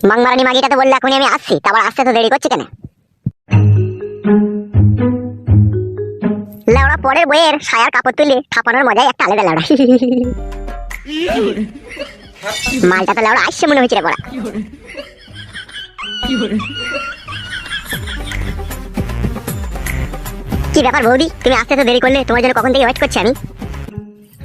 মাংমারানি মাগিটা তো বললে এখনই আমি আসছি, তারপর আসতে তো দেরি করছে কেন? লেওড়া পরের বইয়ের সায়ার কাপড় তুলে থাপানোর মজাই একটা আলাদা লেওড়া। মালটা তো লেওড়া আসছে মনে হচ্ছে রে বড়া। কি ব্যাপার বৌদি, তুমি আসতে তো দেরি করলে? তোমার জন্য কখন থেকে ওয়েট করছি আমি।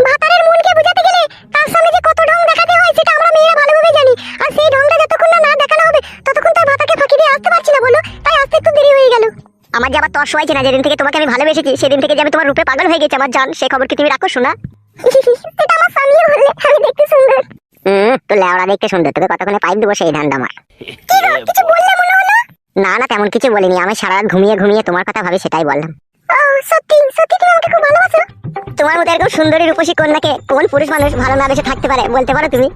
ভাতারের মূলকে বোঝাতে গেলে তার সামনে যে কত ঢং দেখাতে হয় সেটা আমরা মেয়েরা ভালোভাবে জানি, আর সেই ঢংটা যতক্ষণ না দেখানো হবে ততক্ষণ তার ভাতাকে ফাঁকি দিয়ে আসতে পারছি না বলো, তাই আসতে একটু দেরি হয়ে গেল। আমার যে আবার তর্স হয়েছে না, যেদিন থেকে তোমাকে আমি ভালোবেসেছি সেদিন থেকে যে আমি তোমার রূপে পাগল হয়ে গেছি আমার জান, সেই খবর কি তুমি রাখো শোনা? সেটা আমার স্বামীও বললে আমি দেখতে সুন্দর। তো লেওড়া দেখতে সুন্দর, তোকে কতক্ষণে পাইপ দেবো সেই ধান্দা আমার। কিছু বললে মনে হলো? না না, তেমন কিছু বলিনি, আমি সারা রাত ঘুমিয়ে ঘুমিয়ে তোমার কথা ভাবি সেটাই বললাম। সত্যি সত্যি তুমি আমাকে খুব ভালোবাসো? তোমার মতো এরকম সুন্দরী রূপসী কন্যাকে কোন পুরুষ মানুষ ভালো না বেসে থাকতে পারে বলতে পারো তুমি?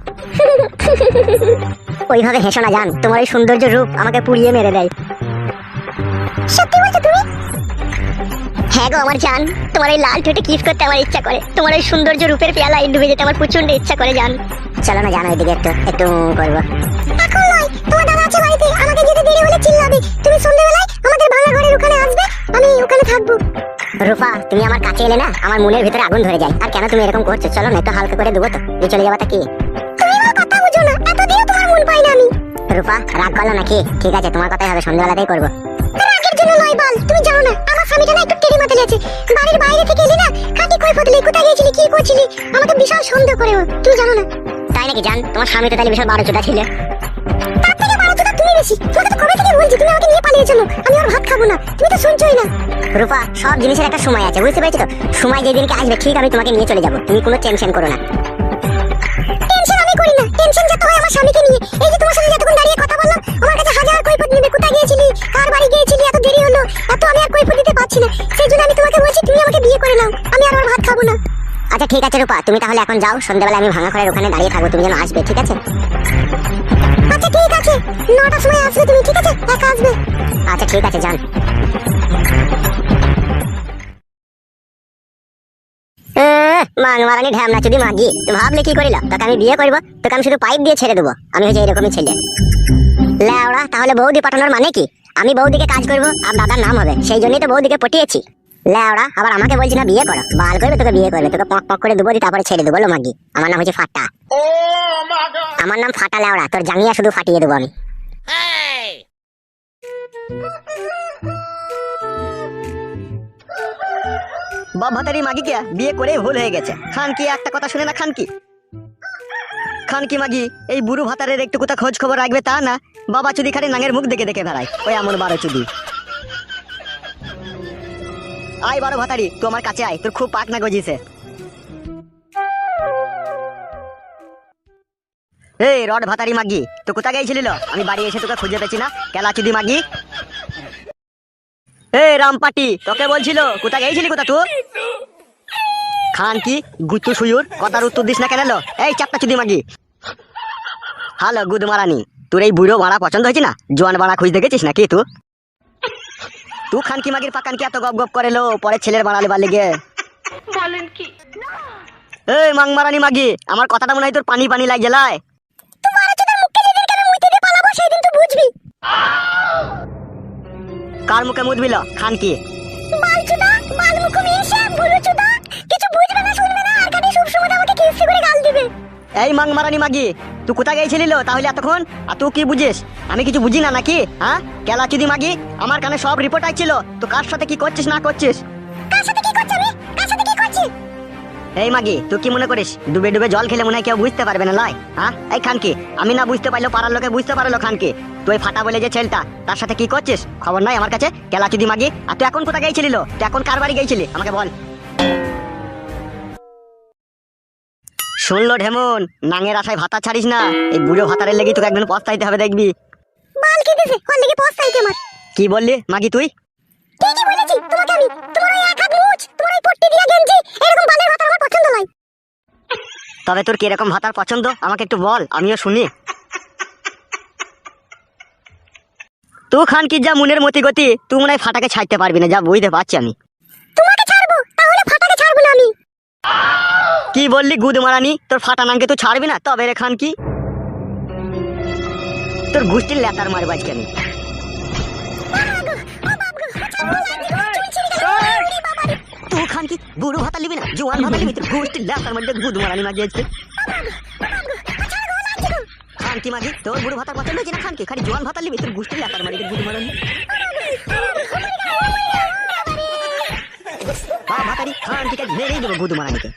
ওইভাবে হেসো না জান, তোমার এই সৌন্দর্য রূপ আমাকে পুড়িয়ে মেরে দেয়। সত্যি বলছো তুমি? হ্যাঁ গো আমার জান, তোমার এই লাল ঠোঁটে কিস করতে আমার ইচ্ছা করে, তোমার এই সৌন্দর্য রূপের পেয়ালায় ডুবে যেতে আমার প্রচন্ড ইচ্ছা করে জান। চলো না জানো এদিকে একটু একটু করবো। এখন নয়, তোমার দাদা আছে বাড়িতে, আমাকে যেতে দেরি হলে চিল্লাবে। তুমি সন্ধ্যাবেলায় আমাদের ভাঙা ঘরের ওখানে আসবে, আমি ওখানে থাকবো। রূপা তুমি আমার কাছে এলে না আমার মনের ভিতরে আগুন ধরে যায়। আর কেন তুমি এরকম করছো? চলো না একটু হালকা করে দেবো তো, দিয়ে চলে যাবাটা কি? তুমি আমার কথা বুঝো না, এতদিনও তোমার মন পাই না আমি। রূপা রাগ করলো নাকি? ঠিক আছে, তোমার কথাই হবে, সন্ধ্যাবেলাতেই করবো। রাগের জন্য নয় বাল, তুমি জানো না আমার স্বামীটা না একটু টেরি মাথায় আছে। বাড়ির বাইরে থেকে এলি না খাটি কই ফতলি, কোথায় গিয়েছিলি কি করছিলি আমাকে বিশাল সন্দেহ করে ও, তুমি জানো না? তাই নাকি জান? তোমার স্বামী তো তাহলে বিশাল বারোচোদা ছিল। তার থেকে বারোচোদা তুমি বেশি। তোমাকে তো কবে থেকে বলছি তুমি আমাকে নিয়ে পালিয়ে চলো, আমি আর ভাত খাবো না, তুমি তো শুনছোই না। রূপা সব জিনিসের একটা সময় আছে, বুঝতে পেরেছো তো? সময় যেদিনকে আসবে ঠিক আমি তোমাকে নিয়ে চলে যাবো, তুমি কোনো টেনশন করো না। টেনশন আমি করি না, টেনশন যত হয় আমার স্বামীকে নিয়ে। এই যে তোমার সাথে যতক্ষণ দাঁড়িয়ে কথা বললাম আমার কাছে হাজার কৈফিয়ত নেবে, কোথায় গিয়েছিলি, কার বাড়ি গিয়েছিলি, এত দেরি হলো, এত আমি আর কৈফিয়ত দিতে পারছি না। সেই জন্য আমি তোমাকে বলছি তুমি আমাকে বিয়ে করে নাও, আমি আর ভাত খাবো না। আচ্ছা ঠিক আছে রূপা, তুমি তাহলে এখন যাও, সন্ধ্যাবেলা আমি ভাঙা ঘরের ওখানে দাঁড়িয়ে থাকবো, তুমি যেন আসবে, ঠিক আছে? আচ্ছা ঠিক আছে, 9টার সময় আসবে তুমি, ঠিক আছে? একা আসবে? আচ্ছা ঠিক আছে যান। মাংমারানি ঢ্যামনা চুদি মাগি, তুই ভাবলে কি করিলা? তোকে আমি বিয়ে করবো, তোকে আমি শুধু পাইপ দিয়ে ছেড়ে দেবো, আমি হচ্ছে এরকমই ছেলে। লেওড়া তাহলে বৌদি পাঠানোর মানে কি? আমি বৌদিকে কাজ করবো আর দাদার নাম হবে, সেই জন্যই তো বৌদিকে পটিয়েছি। লেওড়া আবার আমাকে বলছি না বিয়ে করো, বাল করবে তোকে বিয়ে করবে, তোকে পক পক করে দেবো তারপরে ছেড়ে দেবো। বলো মাগি, আমার নাম হচ্ছে ফাটা। আমার নাম ফাটা লেওড়া, তোর জাঙ্গিয়া শুধু ফাটিয়ে দেবো আমি। বাবাতারি মাগিকে বিয়ে করে ভুল হয়ে গেছে। খান কি একটা কথা শুনে না? খান কি মাগি এই বুড়ো ভাতারের একটু কোথা খোঁজ খবর রাখবে তা না, বাবা চুদি খালি নাঙের মুখ দেখে দেখে বেড়ায়, ওই এমন বারো চুদি। আয় বারো ভাতারি, তুই আমার কাছে আয়, তোর খুব পাক না গজিছে। এই রড ভাতারি মাগি, তো কোথা গেছিলিল? আমি বাড়ি এসে তোকে খুঁজে পেছি না, কেলা চুদি মাগি। এই রামপাটি, তোকে বলছিল কোথা গেছিলি কোথা তুই? খান কি গুত্তু সুয়ুর, কথার উত্তর দিস না কেন? এই চাপটা চুদি মাগি। হ্যালো গুদ মারানি, তোর এই বুড়ো ভাড়া পছন্দ হয়েছে না? জোয়ান ভাড়া খুঁজতে গেছিস নাকি তুই খান কি মাগির পাকান কি এত গপ গপ করে লো পরে ছেলের বাড়ালে বাড়লে গে? বলেন কি? এই মাংমারানি মাগি, আমার কথাটা মনে হয় তোর পানি পানি লাগে জেলায়। কার মুখে মুদ বিল? খান কি এই মাংমারানি মাগি, তুই কোথা গেছিলি তাহলে এতক্ষণ? আর তুই কি বুঝিস? আমি কিছু বুঝি না নাকি? হ্যাঁ কেলা চুদি মাগি, আমার কানে সব রিপোর্ট আসছিল তো কার সাথে কি করছিস না করছিস। এই মাগি তুই কি মনে করিস ডুবে ডুবে জল খেলে মনে হয় কেউ বুঝতে পারবে না লয়? হ্যাঁ এই খানকি, আমি না বুঝতে পারলেও পাড়ার লোকে বুঝতে পারলো খানকি তুই ফাটা বলে যে ছেলেটা তার সাথে কি করছিস খবর নাই আমার কাছে, কেলা চুদি মাগি। আর তুই এখন কোথা গেছিলি? তুই এখন কার বাড়ি গেছিলি আমাকে বল। শুনলো ঢেমন, নাঙের আশায় ভাতা ছাড়িস না, এই বুড়ো ভাতারের লেগে তোকে একদিন পস্তাইতে হবে দেখবি। কি বললি মাগি তুই? তবে তোর কিরকম ভাতার পছন্দ আমাকে একটু বল, আমিও শুনি। তুই খান কি যা মনের মতি গতি, তুই মনে হয় ফাটাকে ছাড়তে পারবি না, যা বুঝতে পারছি আমি। তোমাকে ছাড়বো তাহলে ফাটাকে ছাড়বো না আমি। কি বললি গুদ মারানি? তোর ফাটা নাঙ্কে তুই ছাড়বি না? তবে রে খান কি তোর গুষ্টির লেতার মারব আজকে আমি। তুই খান কি বুড়ো ভাতা লিবি না জোয়ান ভাতা লিবি? তোর গুষ্টির লেতার মধ্যে গুদ মারানি মাগি আজকে। খান কি মাগি? তোর বুড়ো ভাতার কথা লইছি না খান কি? খালি জোয়ান ভাতা লিবি? তোর গুষ্টির লেতার মারি গুদ মারানি। ভাতারি খান কি মেরেই দেবো গুদ মারানিকে।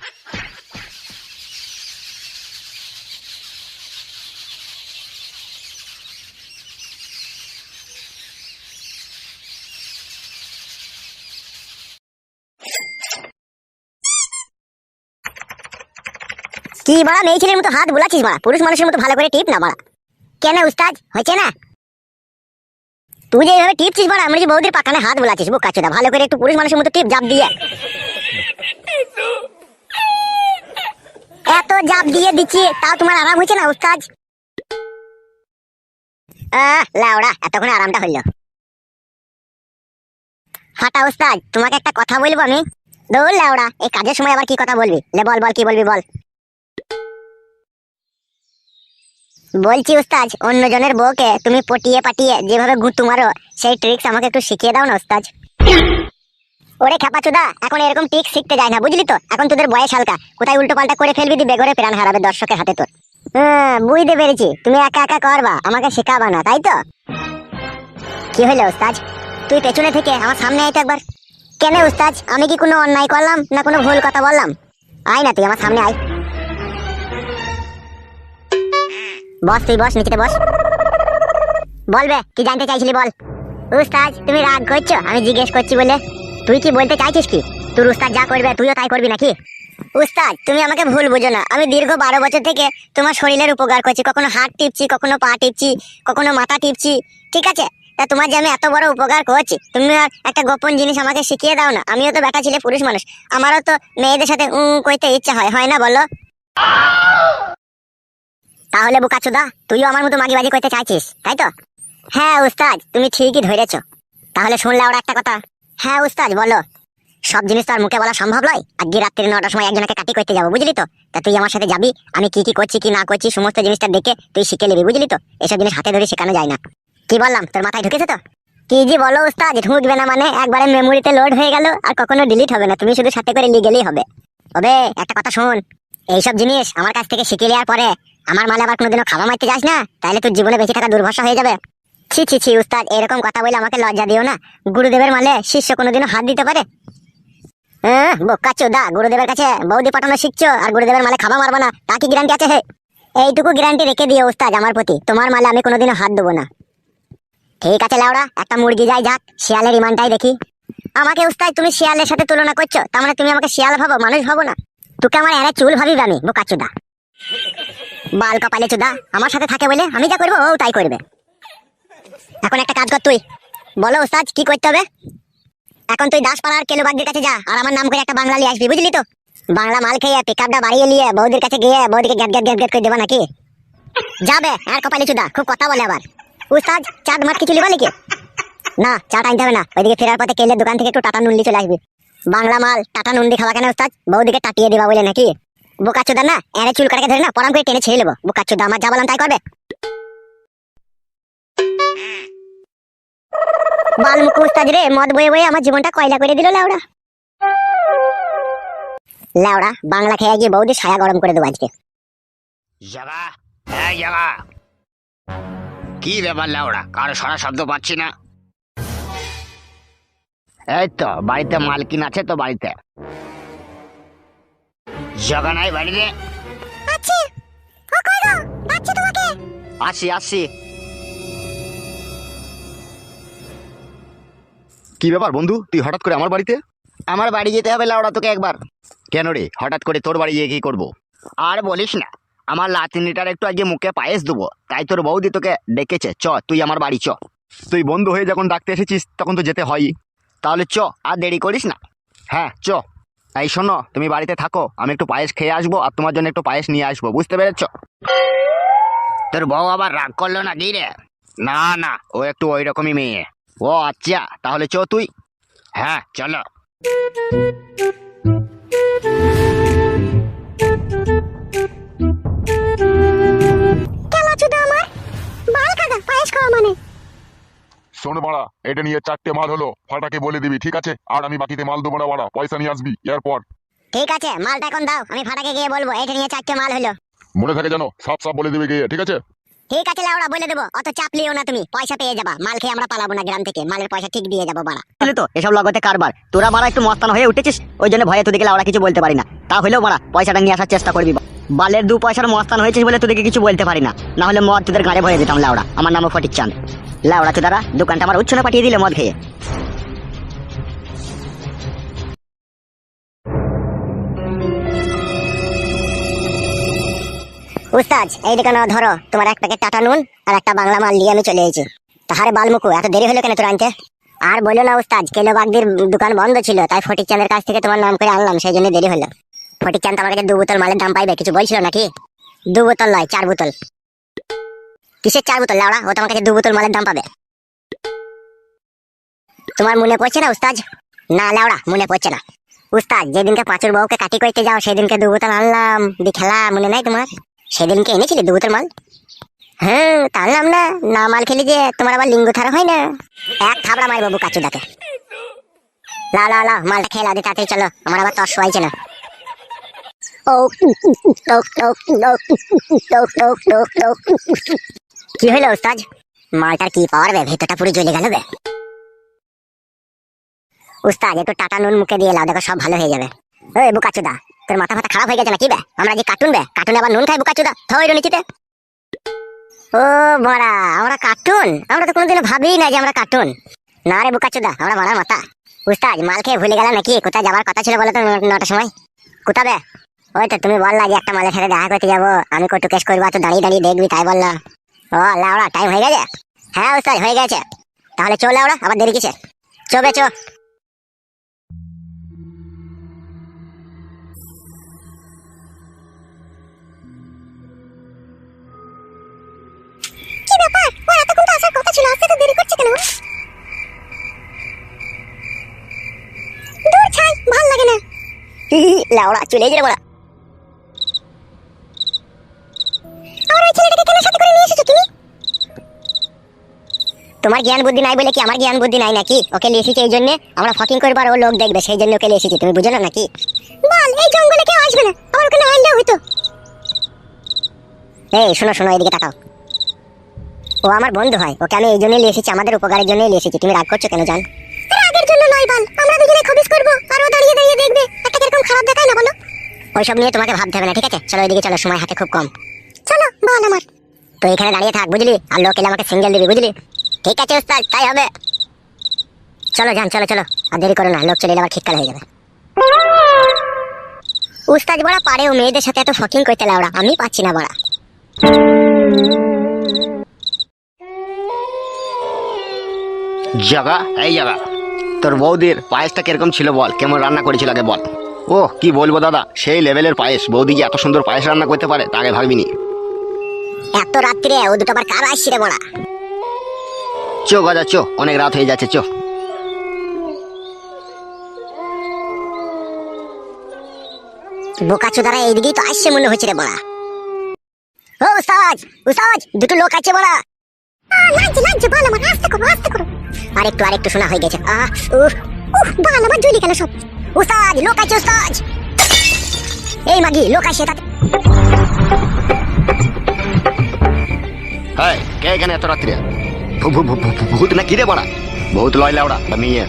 কি বাড়া মেয়ে ছেলের মতো হাত বোলাচ্ছিস বাড়া? পুরুষ মানুষের মতো ভালো করে টিপ না বাড়া। কেন উস্তাদ হয়েছে না? তুই যে এইভাবে টিপছিস বাড়া, আমরা যে বৌদির পাকানে হাত বোলাচ্ছিস বুক কাচ্চুদা। ভালো করে একটু পুরুষ মানুষের মতো টিপ জাপ দিয়ে। এত জাপ দিয়ে দিচ্ছি তাও তোমার আরাম হয়েছে না উস্তাদ? লাউড়া এতক্ষণে আরামটা হইল। ফাটা উস্তাদ তোমাকে একটা কথা বলবো আমি। দৌড় লাউড়া, এই কাজের সময় আবার কি কথা বলবি? লে বল বল, কি বলবি বল। বলছি উস্তাদ, অন্যজনের বউকে তুমি পটিয়ে পাটিয়ে যেভাবে গুঁতু মারো সেই ট্রিক্স আমাকে একটু শিখিয়ে দাও না উস্তাদ। ওরে খেপাচুদা, এখন এরকম ট্রিক্স শিখতে যায় না বুঝলি তো। এখন তোদের বয়স হালকা, কোথায় উল্টো পাল্টা করে ফেলবি, দিবে ঘরে প্রাণ হারাবে দর্শকের হাতে তোর। বুঝতে পেরেছি, তুমি একা একা করবা, আমাকে শেখাবা না তাই তো? কি হইলো উস্তাদ? তুই পেছনে থেকে আমার সামনে আয় তো একবার। কেন উস্তাদ, আমি কি কোনো অন্যায় করলাম না কোনো ভুল কথা বললাম? আয় না তুই আমার সামনে আয়। বস, তুই বস, নিচেতে বস। বলবে কি জানতে চাইছিলি বল। উস্তাদ তুমি রাগ করছো আমি জিজ্ঞেস করছি বলে? তুই কি বলতে চাইছিস কি? তোর উস্তাদ যা করবে তুইও তাই করবি নাকি? উস্তাদ তুমি আমাকে ভুল বুঝো না, আমি দীর্ঘ 12 বছর থেকে তোমার শরীরের উপকার করছি। কখনো হাত টিপছি, কখনো পা টিপছি, কখনো মাথা টিপছি, ঠিক আছে? তা তোমার যে আমি এত বড় উপকার করছি, তুমি আর একটা গোপন জিনিস আমাকে শিখিয়ে দাও না। আমিও তো বেটা ছেলে পুরুষ মানুষ, আমারও তো মেয়েদের সাথে কইতে ইচ্ছা হয়, হয় না বলো? তাহলে বোকাচোদা তুইও আমার মতো মাগিবাজি করতে চাইছিস তাই তো? হ্যাঁ উস্তাদ তুমি ঠিকই ধরেছ। তাহলে শুনলে ওরা একটা কথা। হ্যাঁ উস্তাদ বলো। সব জিনিস তো আর মুখে বলা সম্ভব নয়। আজকে রাত্রি 9টার সময় একজনকে কাটি করতে যাবো বুঝলি তো। তা তুই আমার সাথে যাবি, আমি কি কি করছি কি না করছি সমস্ত জিনিসটা দেখে তুই শিখে নিবি বুঝলি তো। এসব জিনিস হাতে ধরে শেখানো যায় না। কি বললাম তোর মাথায় ঢুকেছে তো? কি জি বলো উস্তাদ, ঢুকবে না মানে একবারে মেমোরিতে লোড হয়ে গেল আর কখনো ডিলিট হবে না। তুমি শুধু সাথে করে নিয়ে গেলেই হবে। তবে একটা কথা শোন, এইসব জিনিস আমার কাছ থেকে শিখে নেওয়ার পরে আমার মালে আবার কোনোদিনও খাওয়া মারতে যাস না, তাহলে তোর জীবনে বেঁচে থাকা দুর্ভরসা হয়ে যাবে। ছি ছি ছি উস্তাদ, এরকম কথা বলে আমাকে লজ্জা দিও না। গুরুদেবের মালে শিষ্য কোনোদিনও হাত দিতে পারে? বোকাচোদা, গুরুদেবের কাছে বৌদি পাঠানো শিখছো আর গুরুদেবের মালে খাওয়া মারবো না, তা কি গ্যারান্টি আছে? হে, এইটুকু গ্যারান্টি রেখে দিও উস্তাদ আমার প্রতি, তোমার মালে আমি কোনোদিনও হাত দেবো না। ঠিক আছে লাউড়া, একটা মুরগি যাই যাক, শিয়ালের ইমানটাই দেখি। আমাকে উস্তাদ তুমি শিয়ালের সাথে তুলনা করছো, তার মানে তুমি আমাকে শিয়াল ভাবো, মানুষ ভাবো না? তোকে আমার এরা চুল ভাবিবে আমি বোকাচোদা। বাল কপালে চোদা, আমার সাথে থাকে বলে আমি যা করবো ও তাই করবে। এখন একটা কাজ কর তুই। বলো উস্তাদ কি করতে হবে? এখন তুই দাসপাড়ার কেলুবাগদের কাছে যা আর আমার নাম করে একটা বাংলা নিয়ে আসবি বুঝলি তো। বাংলা মাল খেয়ে পিকআপটা বাড়িয়ে নিয়ে বৌদির কাছে গিয়ে বৌদিকে গ্যাট গ্যাট গ্যাট গ্যাট করে দেবা নাকি? যাবে আর কপালে চোদা, খুব কথা বলে আবার। উস্তাদ চাট মাট কিছু লিবা নাকি? না চাট আনতে হবে না, ওইদিকে ফেরার পথে কেলের দোকান থেকে একটু টাটা নুন চলে আসবি। বাংলা মাল টাটা নুন দিয়ে খাওয়া কেন উস্তাদ? বৌদিকে টাটিয়ে দিবা বলে নাকি? বোকাচোদা না, এরে চুল কাটাকে ধরে না পরাম করে টেনে ছেড়ে নেবো। বোকাচোদা আমার যা বললাম তাই করবে। বাল মুখ উস্তাদ রে, মদ বয়ে বয়ে আমার জীবনটা কয়লা করে দিল লাউড়া। লাউড়া বাংলা খেয়ে গিয়ে বৌদি ছায়া গরম করে দেবো আজকে। জাগা, হ্যাঁ জাগা। কি ব্যাপার লাউড়া, কারো সারা শব্দ পাচ্ছি না। এই তো বাড়িতে মালকিন আছে তো বাড়িতে। জাগা নাই বাড়িতে? আসি আসি। কি ব্যাপার বন্ধু, তুই হঠাৎ করে আমার বাড়িতে? আমার বাড়ি যেতে হবে লাউড়া তোকে একবার। কেন রে, হঠাৎ করে তোর বাড়ি গিয়ে কি করবো? আর বলিস না, আমার লাতিনিটার একটু আগে মুখে পায়েস দেবো, তাই তোর বৌদি তোকে ডেকেছে, চ তুই আমার বাড়ি চ। তুই বন্ধু হয়ে যখন ডাকতে এসেছিস তখন তো যেতে হয়ই। তাহলে চ, আর দেরি করিস না। হ্যাঁ চ। এই শোনো, তুমি বাড়িতে থাকো, আমি একটু পায়েস খেয়ে আসবো আর তোমার জন্য একটু পায়েস নিয়ে আসবো, বুঝতে পেরেছ? তোর বউ আবার রাগ করলো না কি রে? না না, ও একটু ওই রকমই মেয়ে। ও আচ্ছা, তাহলে চ তুই। হ্যাঁ চলো। শোন বাড়া, এটা নিয়ে 4টে মাল হলো, ফাটাকে বলে দিবি ঠিক আছে? আর আমি বাকিতে মাল দেবো না বাড়া, পয়সা নিয়ে আসবি এরপর। ঠিক আছে, মালটা এখন দাও, আমি ফাটাকে গিয়ে বলবো এটা নিয়ে 4টে মাল হলো। মনে থাকে জানো, সাফ সাফ বলে দিবি গিয়ে, ঠিক আছে? ঠিক আছে লাউড়া, বলে দেবো, অত চাপ লিও না তুমি, পয়সা পেয়ে যাবা। মাল খেয়ে আমরা পালাবো না গ্রাম থেকে, মালের পয়সা ঠিক দিয়ে যাবো বাড়া। বুঝলি তো এসব লগতে কারবার, তোরা মারা একটু মস্তান হয়ে উঠেছিস, ওই জন্য ভয়ে তোদেরকে লাউড়া কিছু বলতে পারি না। তা হলেও মারা পয়সাটা নিয়ে আসার চেষ্টা করবি। বালের 2 পয়সার মস্তান হয়েছিস বলে তোদেরকে কিছু বলতে পারি না, না হলে মদ তোদের গাড়ে ভরে দিতাম লাউড়া। আমার নামও ফটিক চাঁদ। লাউড়া চোদারা দোকানটা আমার উচ্ছনে পাঠিয়ে দিলে মদ খেয়ে। উস্তাদ এই দিকে নাও, ধরো তোমার 1 প্যাকেট টাটা নুন আর একটা বাংলা মাল নিয়ে আমি চলে এসেছি। তাহারে বালমুকু, এত দেরি হলো কেন তোর আনতে? আর বলো না উস্তাদ, কেলো বাগদির দোকান বন্ধ ছিল, তাই ফটিক চাঁদের কাছ থেকে তোমার নাম করে আনলাম, সেই জন্য দেরি হলো। ফটিক চাঁদ আমার কাছে 2 বোতল মালের দাম পাইবে, কিছু বলছিল নাকি? 2 বোতল নয়, 4 বোতল। কিসের 4 বোতল লাউড়া? ও তোমার কাছে 2 বোতল মালের দাম পাবে। তোমার মনে পড়ছে না উস্তাদ? না লাউড়া, মনে পড়ছে না। উস্তাদ যেদিনকে পাঁচুর বউকে কাটি করতে যাও সেদিনকে 2 বোতল আনলাম, দি খেলা মনে নাই তোমার? সেদিনকে এনেছিলে 2 বোতল মাল? হ্যাঁ তা আনলাম না। না মাল খেলি যে তোমার আবার লিঙ্গ থারা হয় না। এক থাবড়া মাই বাবু কাচুদাকে। লাও লাও লাও, মালটা খেয়ে লাও, তাড়াতাড়ি চলো, আমার আবার তস হয়েছে না। কি হইলো উস্তাদ? মালটার কি পাওয়ার বে, ভেতরটা পুরো জ্বলে গেল বে। উস্তাদ একটু টাটা নুন মুখে দিয়ে লাও, দেখো সব ভালো হয়ে যাবে। ওই বুকাচুদা, তোর মাথা ফাতা খারাপ হয়ে গেছে নাকি বে? আমরা যে কার্টুন বে, কার্টুনে আবার নুন খাই বুকাচুদা? থাও এর নিচিতে। ও বড়া, আমরা কার্টুন? আমরা তো কোনোদিনও ভাবিই না যে আমরা কার্টুন। না রে বুকাচুদা, আমরা বড়া মাথা। উস্তাদ মাল খেয়ে ভুলে গেল নাকি? কোথায় যাবার কথা ছিল বলো তো 9টার সময়? কোথা বে? ওই তো তুমি বললা যে একটা মালের সাথে দেখা করতে যাবো, আমি কটু কেস করবো, তো দাঁড়িয়ে দাঁড়িয়ে দেখবি, তাই বললা। ও লাউড়া, টাইম হয়ে গেছে? হ্যাঁ উস্তাদ হয়ে গেছে। তাহলে চো লাউড়া, আবার দেরি কিসে? চো বে চো। কি ব্যাপার, ও এতক্ষণ তো আসার কথা ছিল, আসতে তো দেরি করছে কেন? দূর ছাই, ভাল লাগে না। লাউড়া চলে গেলে বড়া। আর ওই ছেলেটাকে কেন সাথে করে নিয়ে এসেছো তুমি? তোমার জ্ঞান বুদ্ধি নাই বলে কি আমার জ্ঞান বুদ্ধি নাই নাকি? ওকে নিয়ে এসেছি এই জন্য আমরা ফাকিং করবো আর ও লোক দেখবে, সেই জন্য ওকে নিয়ে এসেছি, তুমি বুঝো না নাকি? বল, এই জঙ্গলে কেউ আসবে না, আমার ওকে না আনলেও হইতো। এই শোনো শোনো, এদিকে তাকাও। ও আমার বন্ধু হয়, ওকে আমি এই জন্যই নিয়ে এসেছি, আমাদের উপকারের জন্যই নিয়ে এসেছি। তুমি রাগ করছো কেন জান? রাগের জন্য নয় বাল, আমরা দুজনে খবিস করবো আর ও দাঁড়িয়ে দাঁড়িয়ে দেখবে, একটা কিরকম খারাপ দেখায় না বলো? ওইসব নিয়ে তোমাকে ভাবতে হবে না, ঠিক আছে? চলো এদিকে চলো, সময় হাতে খুব কম। চলো বল আমার। তো এখানে দাঁড়িয়ে থাক বুঝলি, আর লোক এলে আমাকে সিঙ্গেল দিবি বুঝলি? ঠিক আছে উস্তাদ, তাই হবে। চলো যান, চলো চলো, আর দেরি করো না, লোক চলে এলে আবার ঠিককাল হয়ে যাবে। উস্তাদ বড়া পারে ও মেয়েদের সাথে এত ফকিং করতে লাউড়া, আমি পাচ্ছি না বড়া। জাগা, এই জাগা। তোর বৌদির পায়েসটা কিরকম ছিল বল, কেমন রান্না করেছিল আগে বল। ও কি বলবো দাদা, সেই লেভেলের পায়েস। বৌদি যে এত সুন্দর পায়েস রান্না করতে পারে তা আগে ভাবিনি। এত রাত্রে ও দুটো আবার কার আসছে রে বড়া? চো গজা চো, অনেক রাত হয়ে যাচ্ছে, চো। বোকাচোদারা এইদিকেই তো আসছে মনে হচ্ছে রে বড়া। ও উস্তাদ, উস্তাদ দুটো লোক আছে বড়া। লাগছে লাগছে, বল আমার, আস্তে করো আস্তে করো। আরেকটু শোনা হয়ে গেছে। উফ উফ, বল আমার জ্বলি কেন সব? উস্তাদ লোক আছে উস্তাদ। এই মাগি লোক আসে তাতে। হ্যাঁ কে এখানে এত রাত্রে? ভূত না কি রে বড়া? বহুত লয় লাউড়া মেয়ে।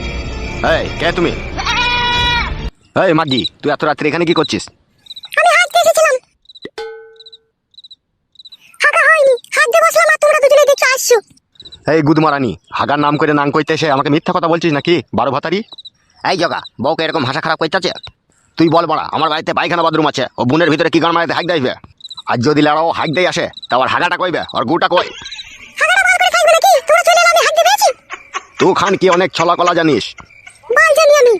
এই কে তুমি? এই মাগি, তুই এত রাত্রে এখানে কি করছিস? আমি হাঁটতে এসেছিলাম। হাগা হয়নি, হাত দিয়ে বসলাম আর তোমরা দুজনে দেখে আসছো। এই গুদমারানি, হাগার নাম করে নাং কইতে এসে আমাকে মিথ্যা কথা বলছিস নাকি? 12 ভাতারি। এই জগা, বউকে এরকম ভাষা খারাপ কইতাছে? তুই বল বড়া, আমার বাড়িতে পায়খানা বাথরুম আছে, ও বোনের ভিতরে কি গান মারাতে হাইক দেবে? আর যদি লাড়াও হাইক দেই আসে, তা আবার হাগাটা কইবে আর গুটা কই? হাগাটা বল করে থাকবে নাকি? তোমরা চলে এলে আমি হাত দিয়ে পেয়েছি। তুই খান কি অনেক ছলা কলা জানিস? বল জানি আমি।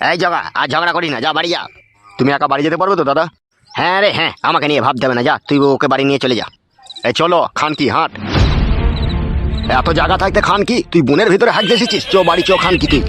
এই জাগা, আর ঝগড়া করি না, যা বাড়ি যা। তুমি একা বাড়ি যেতে পারবে তো দাদা? হ্যাঁ রে হ্যাঁ, আমাকে নিয়ে ভাবতে হবে না, যা তুই ওকে বাড়ি নিয়ে চলে যা। এই চলো খান কি হাঁট। এত জায়গা থাকতে খান কি? তুই বোনের ভিতরে হাঁক এসেছিস? চো বাড়ি চো, খান কি তুই?